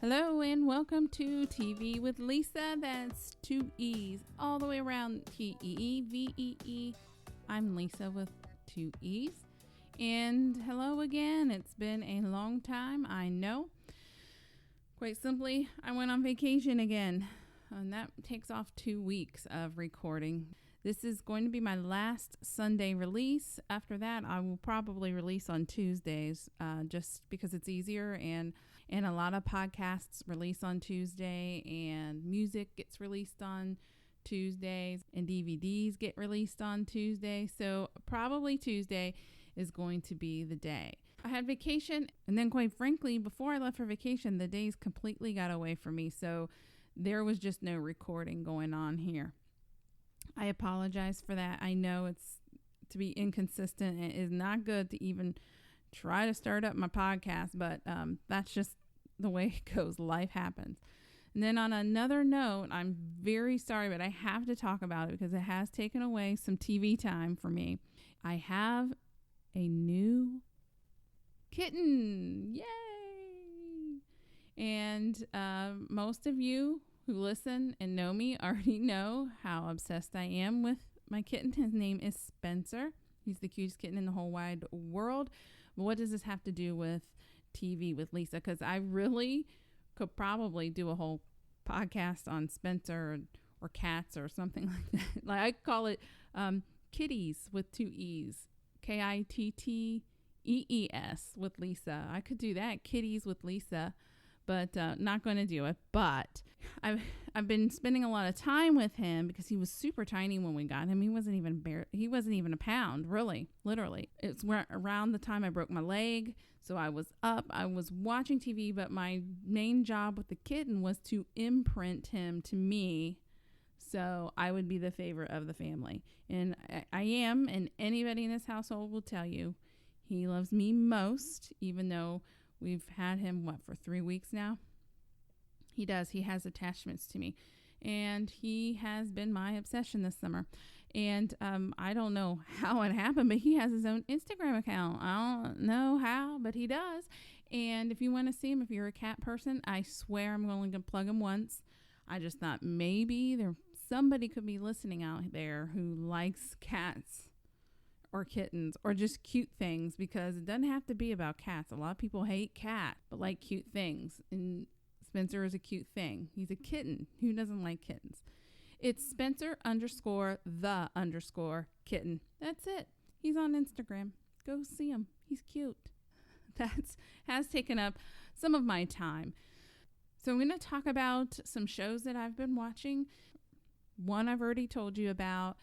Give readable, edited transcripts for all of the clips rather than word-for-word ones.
Hello and welcome to TV with Lisa. That's two E's all the way around. T-E-E-V-E-E. I'm Lisa with two E's. And hello again. It's been a long time, I know. Quite simply, I went on vacation again. And that takes off 2 weeks of recording. This is going to be my last Sunday release. After that, I will probably release on Tuesdays just because it's easier. And a lot of podcasts release on Tuesday, and music gets released on Tuesdays, and DVDs get released on Tuesday. So probably Tuesday is going to be the day. I had vacation, and then quite frankly, before I left for vacation, the days completely got away from me. So there was just no recording going on here. I apologize for that. I know it's to be inconsistent. It is not good to even try to start up my podcast, but that's just the way it goes. Life happens. And then on another note, I'm very sorry, but I have to talk about it because it has taken away some TV time for me. I have a new kitten. Yay! And most of you who listen and know me already know how obsessed I am with my kitten. His name is Spencer. He's the cutest kitten in the whole wide world. But what does this have to do with TV with Lisa? Because I really could probably do a whole podcast on Spencer or cats or something like that. Like I call it kitties with two E's. Kittees with Lisa. I could do that. Kitties with Lisa. But not going to do it. But I've been spending a lot of time with him because he was super tiny when we got him. He wasn't even a pound, really, literally. It's around the time I broke my leg. So I was up, I was watching TV, but my main job with the kitten was to imprint him to me so I would be the favorite of the family. And I am, and anybody in this household will tell you, he loves me most, even though we've had him, for 3 weeks now? He does. He has attachments to me. And he has been my obsession this summer. And I don't know how it happened, but he has his own Instagram account. I don't know how, but he does. And if you want to see him, if you're a cat person, I swear I'm only going to plug him once. I just thought maybe somebody could be listening out there who likes cats or kittens or just cute things, because it doesn't have to be about cats. A lot of people hate cats but like cute things, and Spencer is a cute thing. He's a kitten. Who doesn't like kittens? It's Spencer_the_kitten. That's it. He's on Instagram. Go see him. He's cute. That has taken up some of my time. So I'm going to talk about some shows that I've been watching. One I've already told you about,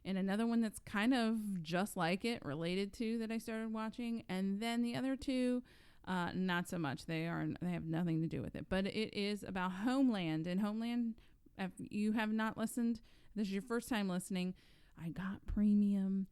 and another one that's kind of just like it, related to, that I started watching. And then the other two, not so much. They have nothing to do with it. But it is about Homeland. And Homeland, if you have not listened, this is your first time listening, I got premium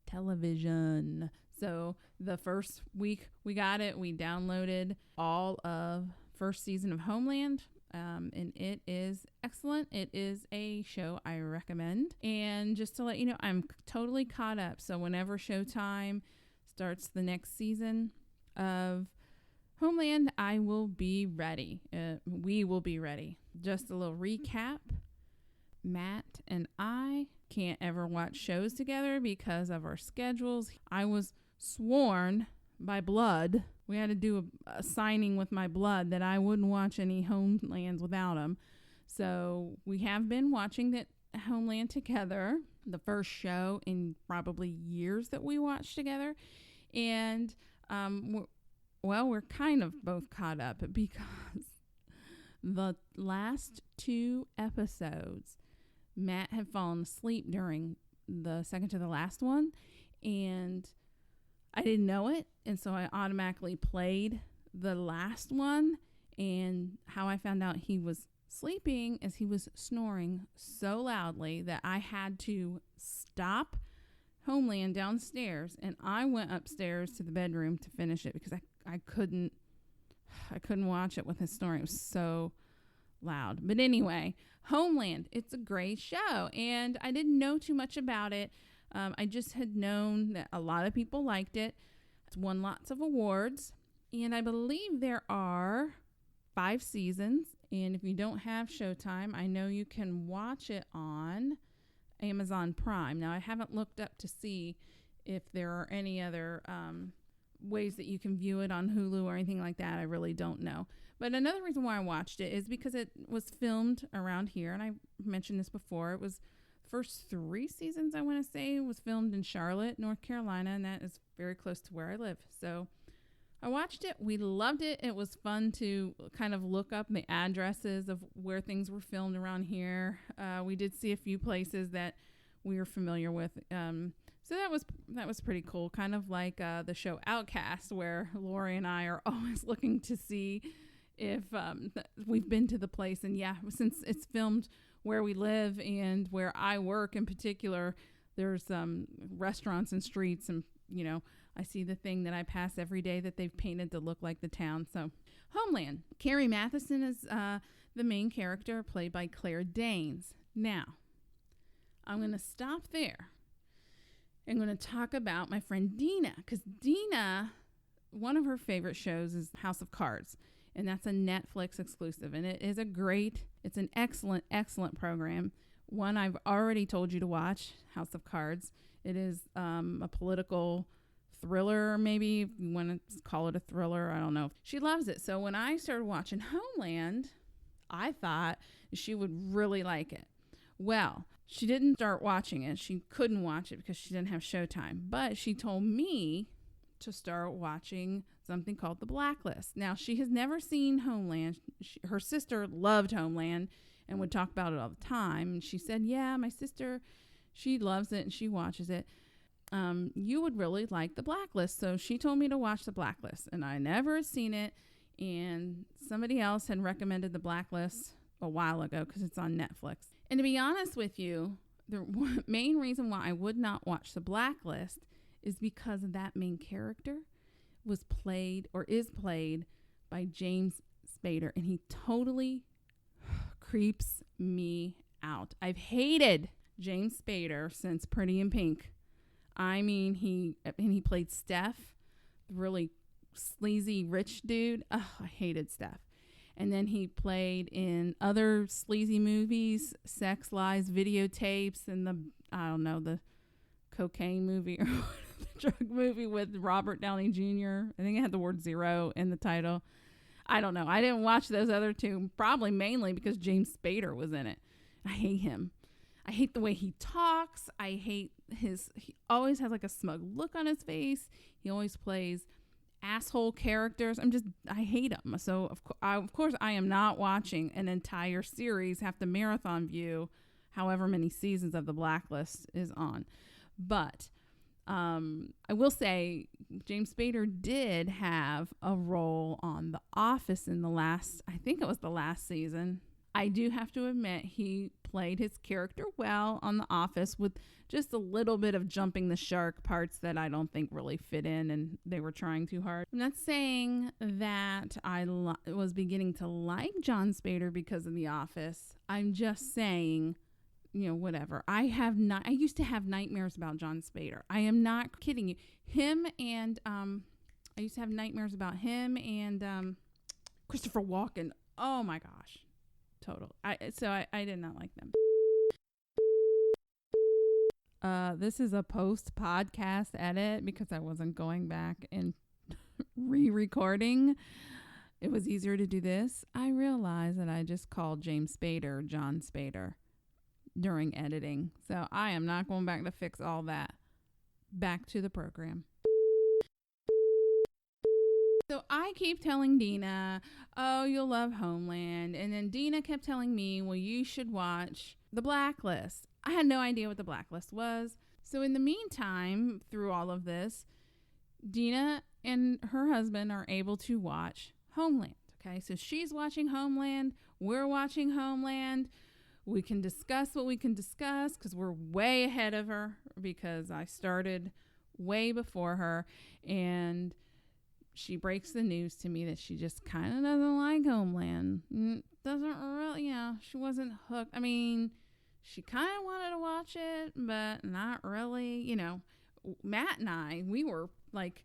television. So the first week we got it, we downloaded all of first season of Homeland. And it is excellent. It is a show I recommend. And just to let you know, I'm totally caught up. So whenever Showtime starts the next season of Homeland, I will be ready. We will be ready. Just a little recap. Matt and I can't ever watch shows together because of our schedules. I was sworn by blood. We had to do a signing with my blood that I wouldn't watch any Homelands without him. So we have been watching that Homeland together, the first show in probably years that we watched together. And, we're kind of both caught up because the last 2 episodes, Matt had fallen asleep during the second to the last one. And I didn't know it, and so I automatically played the last one. And how I found out he was sleeping is he was snoring so loudly that I had to stop Homeland downstairs, and I went upstairs to the bedroom to finish it because I couldn't watch it with his snoring. It was so loud. But anyway, Homeland, it's a great show, and I didn't know too much about it. I just had known that a lot of people liked it. It's won lots of awards. And I believe there are 5 seasons. And if you don't have Showtime, I know you can watch it on Amazon Prime. Now, I haven't looked up to see if there are any other ways that you can view it on Hulu or anything like that. I really don't know. But another reason why I watched it is because it was filmed around here. And I mentioned this before. It was first 3 seasons, I want to say, was filmed in Charlotte, North Carolina. And that is very close to where I live. So I watched it. We loved it. It was fun to kind of look up the addresses of where things were filmed around here. We did see a few places that we were familiar with. So that was pretty cool. Kind of like the show Outcast, where Lori and I are always looking to see if we've been to the place. And yeah, since it's filmed where we live and where I work in particular, there's restaurants and streets, and I see the thing that I pass every day that they've painted to look like the town. So Homeland. Carrie Mathison is the main character, played by Claire Danes. Now, I'm going to stop there. I'm going to talk about my friend Dina, because Dina, one of her favorite shows is House of Cards, and that's a Netflix exclusive, and it's an excellent program. One I've already told you to watch, House of Cards. It is a political thriller, maybe, if you want to call it a thriller. I don't know. She loves it. So when I started watching Homeland, I thought she would really like it. Well, she didn't start watching it. She couldn't watch it because she didn't have Showtime. But she told me to start watching something called The Blacklist. Now, she has never seen Homeland. Her sister loved Homeland and would talk about it all the time. And she said, yeah, my sister, she loves it and she watches it. You would really like The Blacklist. So she told me to watch The Blacklist. And I never had seen it. And somebody else had recommended The Blacklist a while ago because it's on Netflix. And to be honest with you, the main reason why I would not watch The Blacklist is because that main character is played by James Spader, and he totally creeps me out. I've hated James Spader since Pretty in Pink. I mean, he played Steph, the really sleazy rich dude. Oh, I hated Steph. And then he played in other sleazy movies, Sex, Lies, Videotapes, and the cocaine movie or the drug movie with Robert Downey Jr. I think it had the word 0 in the title. I don't know. I didn't watch those other two, probably mainly because James Spader was in it. I hate him. I hate the way he talks. I hate he always has like a smug look on his face. He always plays asshole characters. I hate him. So of course I am not watching an entire series, have to marathon view however many seasons of The Blacklist is on. But I will say James Spader did have a role on The Office in I think it was the last season. I do have to admit he played his character well on The Office, with just a little bit of jumping the shark parts that I don't think really fit in, and they were trying too hard. I'm not saying that I was beginning to like John Spader because of The Office. I'm just saying, whatever. I used to have nightmares about John Spader. I am not kidding you. I used to have nightmares about him and Christopher Walken. Oh my gosh. Total. I did not like them. This is a post-podcast edit because I wasn't going back and re-recording. It was easier to do this. I realized that I just called James Spader John Spader during editing. So I am not going back to fix all that. Back to the program. So I keep telling Dina, oh, you'll love Homeland. And then Dina kept telling me, well, you should watch The Blacklist. I had no idea what The Blacklist was. So in the meantime, through all of this, Dina and her husband are able to watch Homeland. Okay, so she's watching Homeland. We're watching Homeland. We can discuss what we can discuss because we're way ahead of her, because I started way before her. And she breaks the news to me that she just kind of doesn't like Homeland. Doesn't really, she wasn't hooked. I mean, she kind of wanted to watch it, but not really. Matt and I, we were like,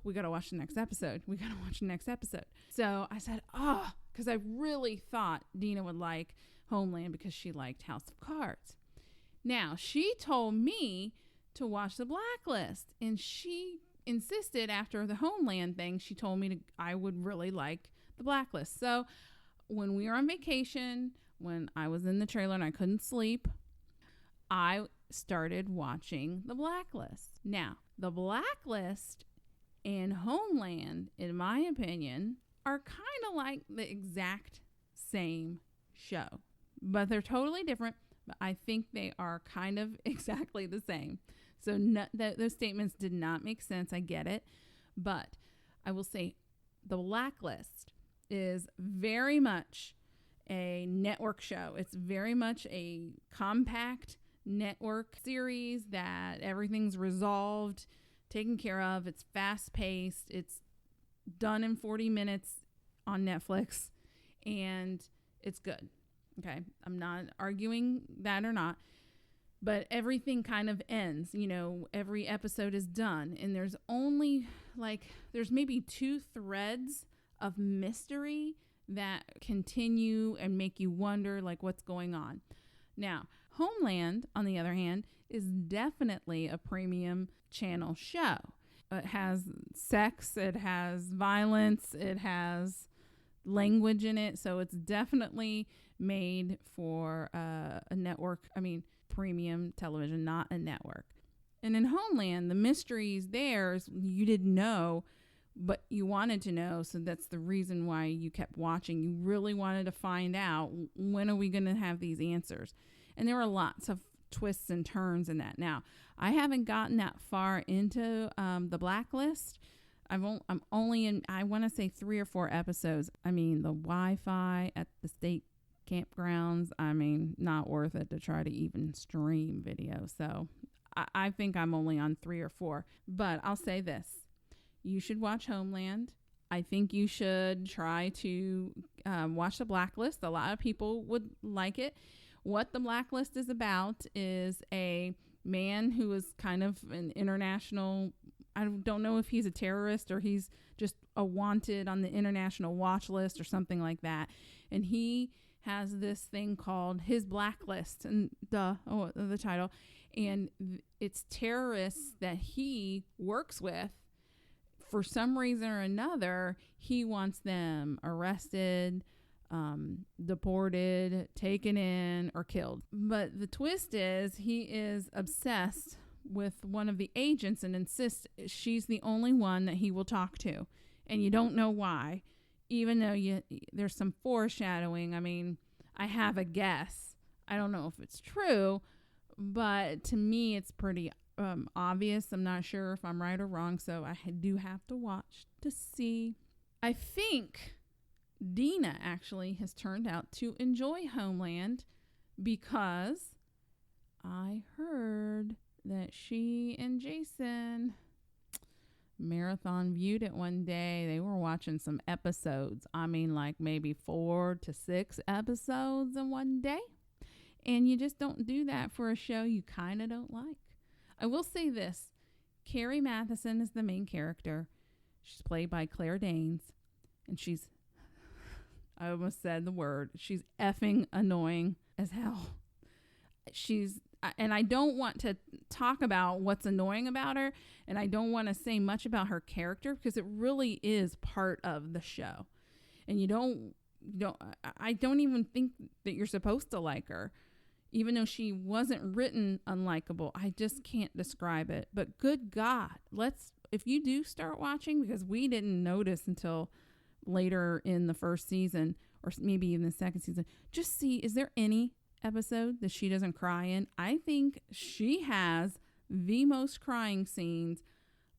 we got to watch the next episode. We got to watch the next episode. So I said, oh, because I really thought Dina would like Homeland because she liked House of Cards. Now, she told me to watch The Blacklist, and she insisted after the Homeland thing, she told me I would really like The Blacklist. So when we were on vacation, when I was in the trailer and I couldn't sleep, I started watching The Blacklist. Now, The Blacklist and Homeland, in my opinion, are kind of like the exact same show, but they're totally different. But I think they are kind of exactly the same. So those statements did not make sense. I get it. But I will say The Blacklist is very much a network show. It's very much a compact network series that everything's resolved, taken care of. It's fast-paced. It's done in 40 minutes on Netflix, and it's good. Okay, I'm not arguing that or not, but everything kind of ends. Every episode is done, and there's only there's maybe 2 threads of mystery that continue and make you wonder what's going on. Now, Homeland, on the other hand, is definitely a premium channel show. It has sex, it has violence, it has language in it, so it's definitely made for a network. Premium television, not a network. And in Homeland, the mysteries there you didn't know, but you wanted to know, so that's the reason why you kept watching. You really wanted to find out, when are we going to have these answers? And there were lots of twists and turns in that. Now, I haven't gotten that far into The Blacklist. I'm only in, I want to say 3 or 4 episodes. The Wi-Fi at the state campgrounds, not worth it to try to even stream video. So I think I'm only on 3 or 4. But I'll say this. You should watch Homeland. I think you should try to watch The Blacklist. A lot of people would like it. What The Blacklist is about is a man who is kind of an international, I don't know if he's a terrorist or he's just a wanted on the international watch list or something like that. And he has this thing called his Blacklist, and the title. And it's terrorists that he works with. For some reason or another, he wants them arrested, deported, taken in, or killed. But the twist is he is obsessed with one of the agents and insists she's the only one that he will talk to. And you don't know why, even though there's some foreshadowing. I have a guess. I don't know if it's true, but to me it's pretty obvious. I'm not sure if I'm right or wrong, so I do have to watch to see. I think Dina actually has turned out to enjoy Homeland because I heard that she and Jason marathon viewed it one day. They were watching some episodes. Maybe 4 to 6 episodes in one day. And you just don't do that for a show you kind of don't like. I will say this. Carrie Mathison is the main character. She's played by Claire Danes. And I almost said the word, she's effing annoying as hell. And I don't want to talk about what's annoying about her, and I don't want to say much about her character because it really is part of the show. And I don't even think that you're supposed to like her, even though she wasn't written unlikable. I just can't describe it. But good God, if you do start watching, because we didn't notice until later in the first season, or maybe even the second season, just see, is there any episode that she doesn't cry in? I think she has the most crying scenes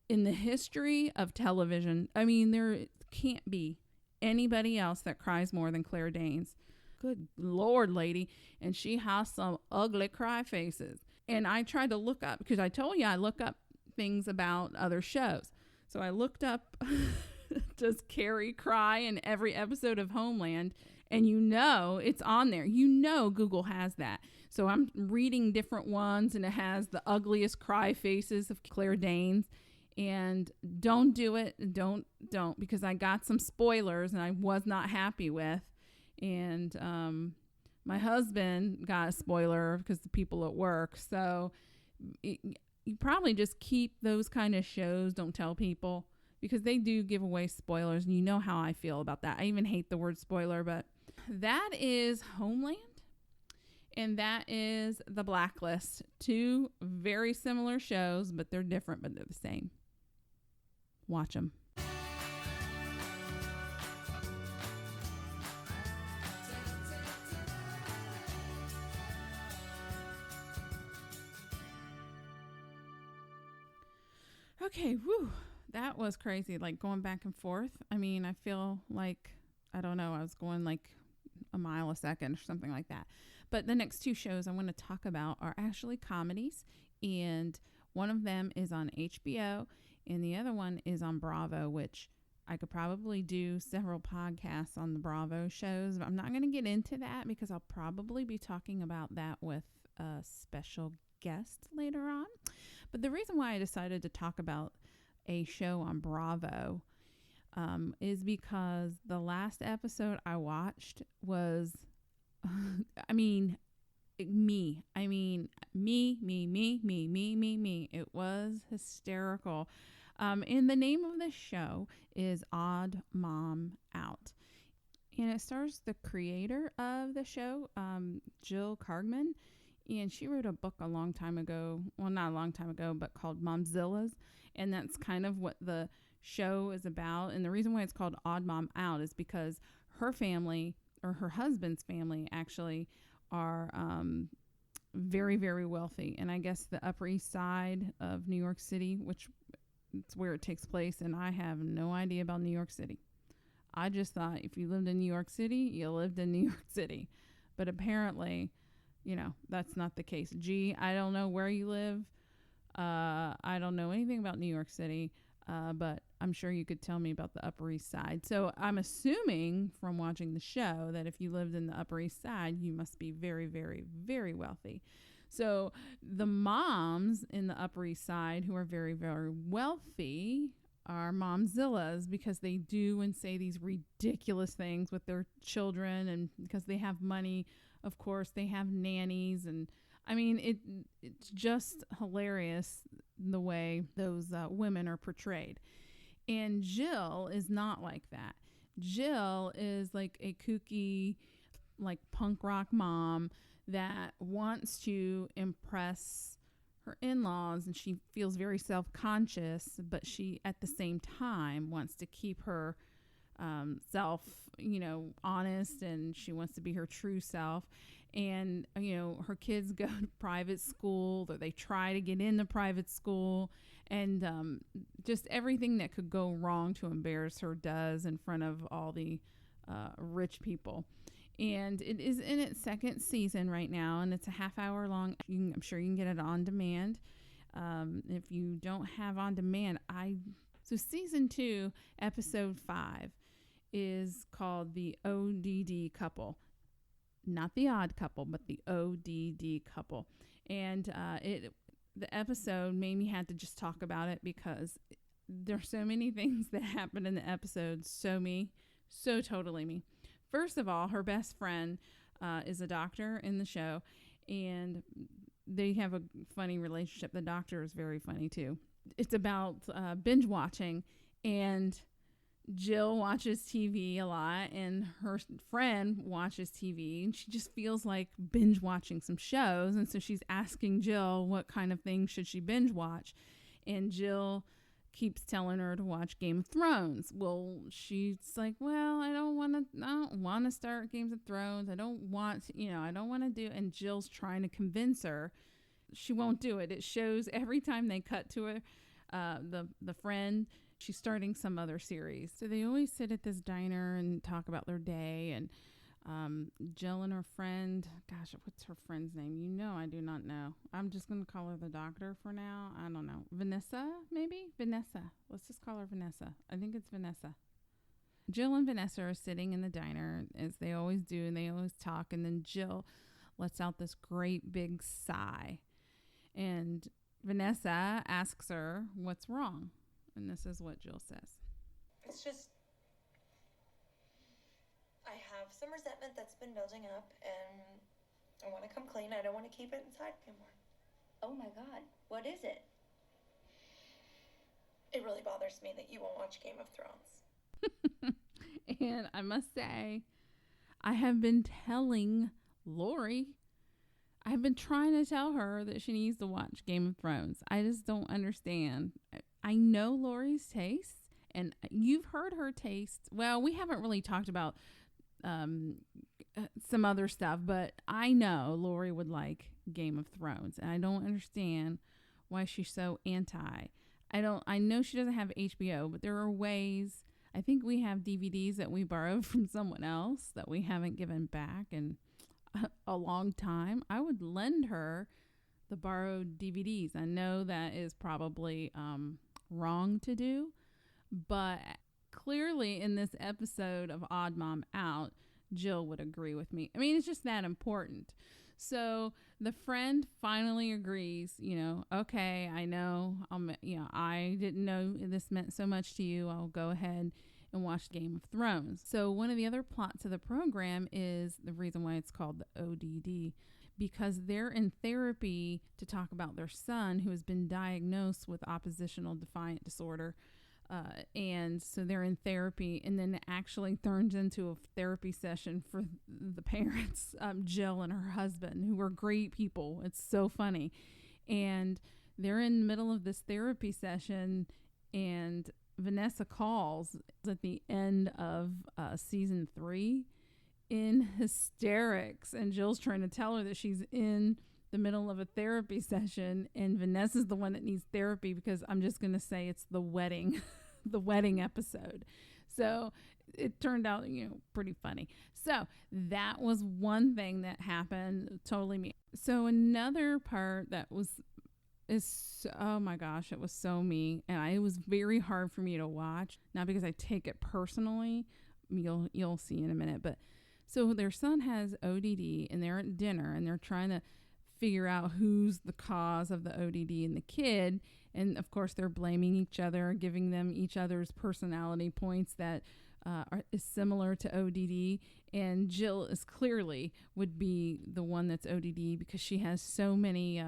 in the history of television. There can't be anybody else that cries more than Claire Danes. Good Lord, lady. And she has some ugly cry faces. And I tried to look up, because I told you I look up things about other shows. So I looked up, does Carrie cry in every episode of Homeland? And it's on there. Google has that. So I'm reading different ones, and it has the ugliest cry faces of Claire Danes. And don't do it. Don't, because I got some spoilers and I was not happy with. And my husband got a spoiler because the people at work. So you probably just keep those kind of shows. Don't tell people, because they do give away spoilers. And you know how I feel about that. I even hate the word spoiler, but that is Homeland. And that is The Blacklist. Two very similar shows, but they're different, but they're the same. Watch them. Okay, whew. That was crazy, like going back and forth. I mean, I feel like, I don't know, I was going like a mile a second or something like that. But the next two shows I want to talk about are actually comedies. And one of them is on HBO and the other one is on Bravo, which I could probably do several podcasts on the Bravo shows. But I'm not going to get into that because I'll probably be talking about that with a special guest later on. But the reason why I decided to talk about a show on Bravo is because the last episode I watched was, me. It was hysterical. And the name of the show is Odd Mom Out. And it stars the creator of the show, Jill Kargman. And she wrote a book a long time ago. Well, not a long time ago, but called Momzillas. And that's kind of what the show is about. And the reason why it's called Odd Mom Out is because her family, or her husband's family, actually are very, very wealthy. And I guess the Upper East Side of New York City, which it's where it takes place. And I have no idea about New York City. I just thought if you lived in New York City, you lived in New York City. But apparently, that's not the case. Gee, I don't know where you live. I don't know anything about New York City, but I'm sure you could tell me about the Upper East Side. So I'm assuming from watching the show that if you lived in the Upper East Side, you must be very, very, very wealthy. So the moms in the Upper East Side who are very, very wealthy are momzillas because they do and say these ridiculous things with their children, and because they have money, of course, they have nannies. And I mean, it's just hilarious the way those women are portrayed. And Jill is not like that. Jill is like a kooky, like punk rock mom that wants to impress her in-laws, and she feels very self-conscious, but she at the same time wants to keep her self, honest, and she wants to be her true self. And, her kids go to private school, or they try to get into private school, and just everything that could go wrong to embarrass her does in front of all the rich people. And it is in its second season right now, and it's a half hour long. I'm sure you can get it on demand. If you don't have on demand, so season 2, episode 5 is called The ODD Couple. Not the odd couple, but the ODD couple. And the episode made me have to just talk about it because there's so many things that happen in the episode. So totally me. First of all, her best friend is a doctor in the show, and they have a funny relationship. The doctor is very funny too. It's about binge watching, and Jill watches TV a lot, and her friend watches TV, and she just feels like binge watching some shows. And so she's asking Jill what kind of things should she binge watch. And Jill keeps telling her to watch Game of Thrones. Well, she's like, well, I don't want to start Games of Thrones. I don't want to do. And Jill's trying to convince her. She won't do it. It shows every time they cut to her, the friend, she's starting some other series. So they always sit at this diner and talk about their day. And Jill and her friend, gosh, what's her friend's name? I do not know. I'm just going to call her the doctor for now. I don't know. Vanessa, maybe? Vanessa. Let's just call her Vanessa. I think it's Vanessa. Jill and Vanessa are sitting in the diner, as they always do, and they always talk. And then Jill lets out this great big sigh. And Vanessa asks her, what's wrong? And this is what Jill says. It's just, I have some resentment that's been building up, and I want to come clean. I don't want to keep it inside anymore. Oh my God, what is it? It really bothers me that you won't watch Game of Thrones. And I must say, I have been telling Lori, I've been trying to tell her that she needs to watch Game of Thrones. I just don't understand. I know Lori's tastes, and you've heard her taste. Well, we haven't really talked about some other stuff, but I know Lori would like Game of Thrones, and I don't understand why she's so anti. I know she doesn't have HBO, but there are ways. I think we have DVDs that we borrowed from someone else that we haven't given back in a long time. I would lend her the borrowed DVDs. I know that is probably wrong to do, but clearly in this episode of Odd Mom Out, Jill would agree with me. I mean, it's just that important. So the friend finally agrees, okay, I know, I didn't know this meant so much to you. I'll go ahead and watch Game of Thrones. So one of the other plots of the program is the reason why it's called the ODD, because they're in therapy to talk about their son who has been diagnosed with oppositional defiant disorder. And so they're in therapy, and then it actually turns into a therapy session for the parents, Jill and her husband, who are great people. It's so funny. And they're in the middle of this therapy session, and Vanessa calls at the end of season 3 in hysterics. And Jill's trying to tell her that she's in the middle of a therapy session, and Vanessa's the one that needs therapy, because I'm just going to say it's the wedding, the wedding episode. So it turned out, pretty funny. So that was one thing that happened. Totally me. So another part that oh my gosh, it was so me. And it was very hard for me to watch. Not because I take it personally. You'll see in a minute. But so their son has ODD, and they're at dinner, and they're trying to figure out who's the cause of the ODD in the kid. And of course they're blaming each other, giving them each other's personality points that is similar to ODD. And Jill is clearly would be the one that's ODD, because she has so many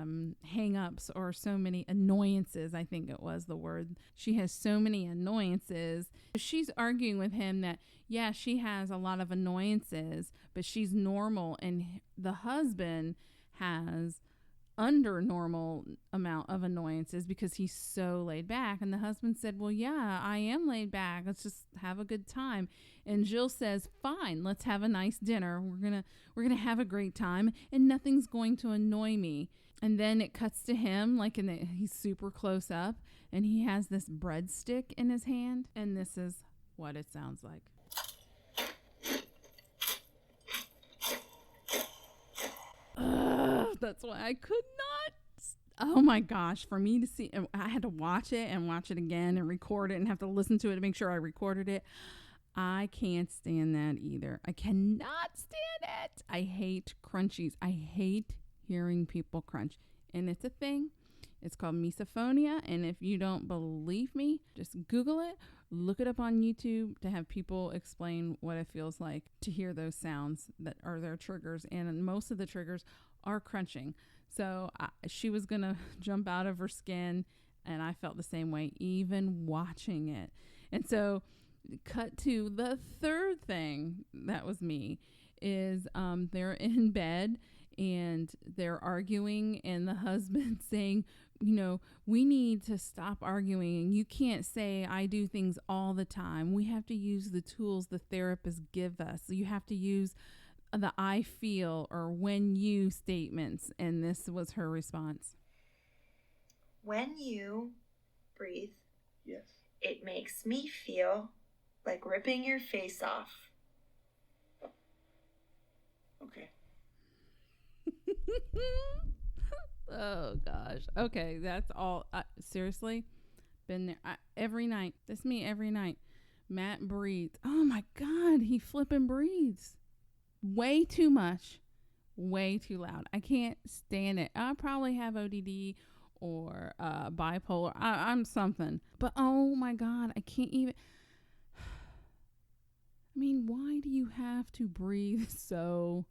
hang-ups, or so many annoyances. I think it was the word. She has so many annoyances. She's arguing with him that, yeah, she has a lot of annoyances, but she's normal. And the husband has under normal amount of annoyances because he's so laid back. And the husband said, well, yeah, I am laid back. Let's just have a good time. And Jill says, fine, let's have a nice dinner. We're gonna have a great time, and nothing's going to annoy me. And then it cuts to him, he's super close up, and he has this breadstick in his hand. And this is what it sounds like. That's why I could not. Oh my gosh, for me to see, I had to watch it and watch it again and record it and have to listen to it to make sure I recorded it. I can't stand that either. I cannot stand it. I hate crunchies. I hate hearing people crunch. And it's a thing. It's called misophonia. And if you don't believe me, just Google it. Look it up on YouTube to have people explain what it feels like to hear those sounds that are their triggers. And most of the triggers are crunching. So she was going to jump out of her skin, and I felt the same way, even watching it. And so cut to the third thing that was me is they're in bed, and they're arguing, and the husband saying, we need to stop arguing. You can't say I do things all the time. We have to use the tools the therapists give us. You have to use the I feel or when you statements. And this was her response. When you breathe, yes, it makes me feel like ripping your face off. Okay. Oh gosh. Okay, that's all. Seriously, been there every night. That's me every night. Matt breathes. Oh my God, he flipping breathes. Way too much. Way too loud. I can't stand it. I probably have ODD, or bipolar. I'm something. But oh my God, I can't even. I mean, why do you have to breathe so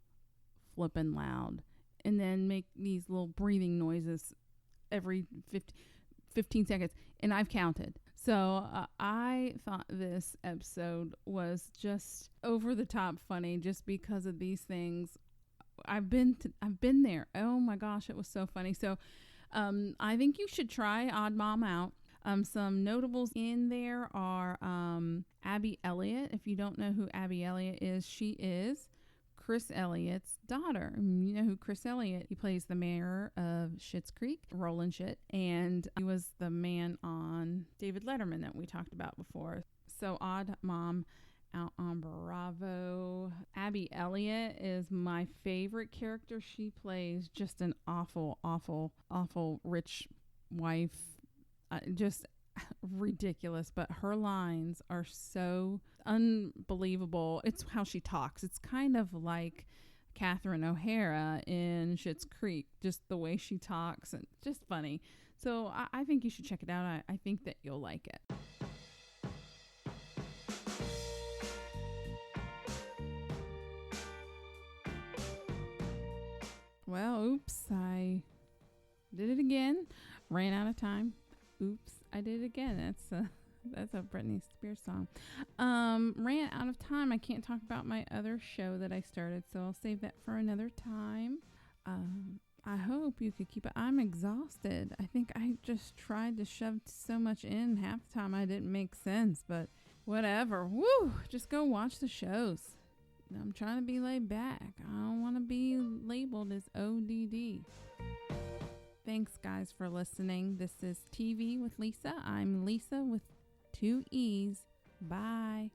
flippin' loud and then make these little breathing noises every 15 seconds? And I've counted. So I thought this episode was just over the top funny just because of these things. I've been there. Oh my gosh, it was so funny. So I think you should try Odd Mom out. Some notables in there are Abby Elliott. If you don't know who Abby Elliott is, she is Chris Elliott's daughter. You know who Chris Elliott? He plays the mayor of Schitt's Creek, Roland Schitt, and he was the man on David Letterman that we talked about before. So Odd Mom out on Bravo. Abby Elliott is my favorite character. She plays just an awful, awful, awful rich wife. Just ridiculous, but her lines are so unbelievable. It's how she talks. It's kind of like Catherine O'Hara in Schitt's Creek, just the way she talks, and just funny. So I think you should check it out. I think that you'll like it. Well, oops, I did it again. Ran out of time. Oops, I did it again. That's a Britney Spears song. Ran out of time. I can't talk about my other show that I started, so I'll save that for another time. I hope you could keep it. I'm exhausted. I think I just tried to shove so much in. Half the time I didn't make sense, but whatever. Woo! Just go watch the shows. I'm trying to be laid back. I don't want to be labeled as ODD. Thanks, guys, for listening. This is TV with Lisa. I'm Lisa with 2 E's. Bye.